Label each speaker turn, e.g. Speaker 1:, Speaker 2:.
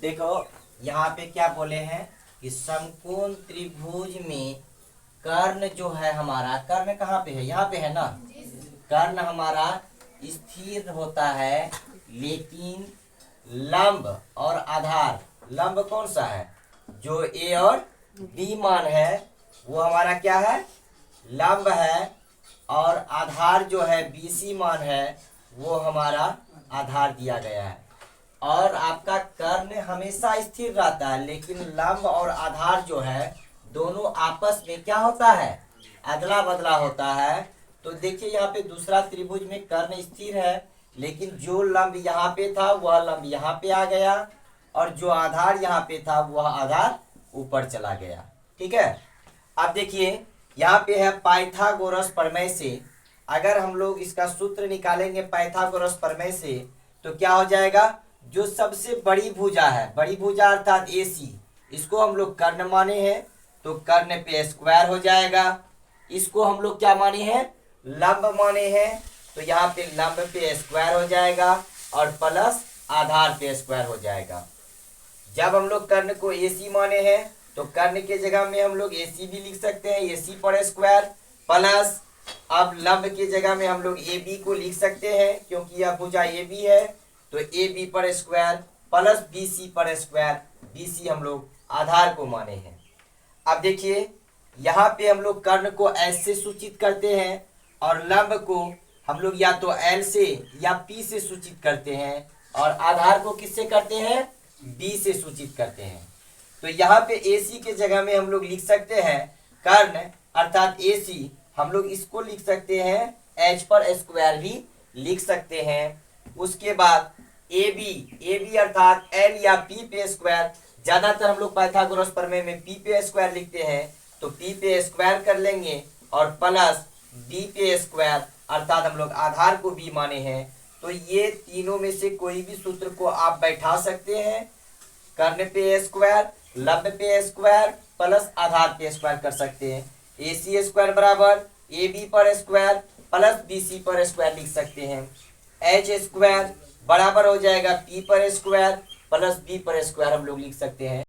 Speaker 1: देखो यहाँ पे क्या बोले हैं कि समकोण त्रिभुज में कर्ण जो है हमारा, कर्ण कहाँ पे है, यहाँ पे है ना। कर्ण हमारा स्थिर होता है, लेकिन लंब और आधार, लंब कौन सा है, जो ए और बी मान है वो हमारा क्या है, लंब है, और आधार जो है बीसी मान है वो हमारा आधार दिया गया है। और आपका कर्ण हमेशा स्थिर रहता है, लेकिन लंब और आधार जो है दोनों आपस में क्या होता है, अदला बदला होता है। तो देखिए यहाँ पे दूसरा त्रिभुज में कर्ण स्थिर है, लेकिन जो लंब यहाँ पे था वह लंब यहाँ पे आ गया, और जो आधार यहाँ पे था वह आधार ऊपर चला गया। ठीक है। अब देखिए यहाँ पे है पाइथागोरस प्रमेय से, अगर हम लोग इसका सूत्र निकालेंगे पाइथागोरस प्रमेय से तो क्या हो जाएगा, जो सबसे बड़ी भुजा है, बड़ी भुजा अर्थात AC, इसको हम लोग कर्ण माने हैं तो कर्ण पे स्क्वायर हो जाएगा। इसको हम लोग क्या माने हैं, लंब माने हैं, तो यहाँ पे लंब पे स्क्वायर हो जाएगा और प्लस आधार पे स्क्वायर हो जाएगा। जब हम लोग कर्ण को AC माने हैं तो कर्ण के जगह में हम लोग AC भी लिख सकते हैं, AC पर स्क्वायर, प्लस अब लंब की जगह में हम लोग AB को लिख सकते हैं, क्योंकि यह भुजा AB है तो AB पर स्क्वायर प्लस BC पर स्क्वायर, BC हम लोग आधार को माने हैं। अब देखिए यहाँ पे हम लोग कर्ण को S से सूचित करते हैं और लंब को हम लोग या तो L से या P से सूचित करते हैं, और आधार को किससे करते हैं, B से सूचित करते हैं। तो यहाँ पे AC के जगह में हम लोग लिख सकते हैं कर्ण अर्थात AC, हम लोग इसको लिख सकते हैं H पर स्क्वायर भी लिख सकते हैं। उसके बाद AB अर्थात L या P पे स्क्वायर, ज्यादातर हम लोग पाइथागोरस प्रमेय में P पे स्क्वायर लिखते हैं, तो P पे स्क्वायर कर लेंगे और प्लस B पे स्क्वायर अर्थात हम लोग आधार को B माने हैं। तो ये तीनों में से कोई भी सूत्र को आप बैठा सकते हैं, कर्ण पे स्क्वायर, लंब पे स्क्वायर प्लस आधार पे स्क्वायर कर सकते हैं। AC स्क्वायर बराबर AB पर स्क्वायर प्लस BC पर स्क्वायर लिख सकते हैं। H स्क्वायर बराबर हो जाएगा P पर स्क्वायर प्लस B पर स्क्वायर हम लोग लिख सकते हैं।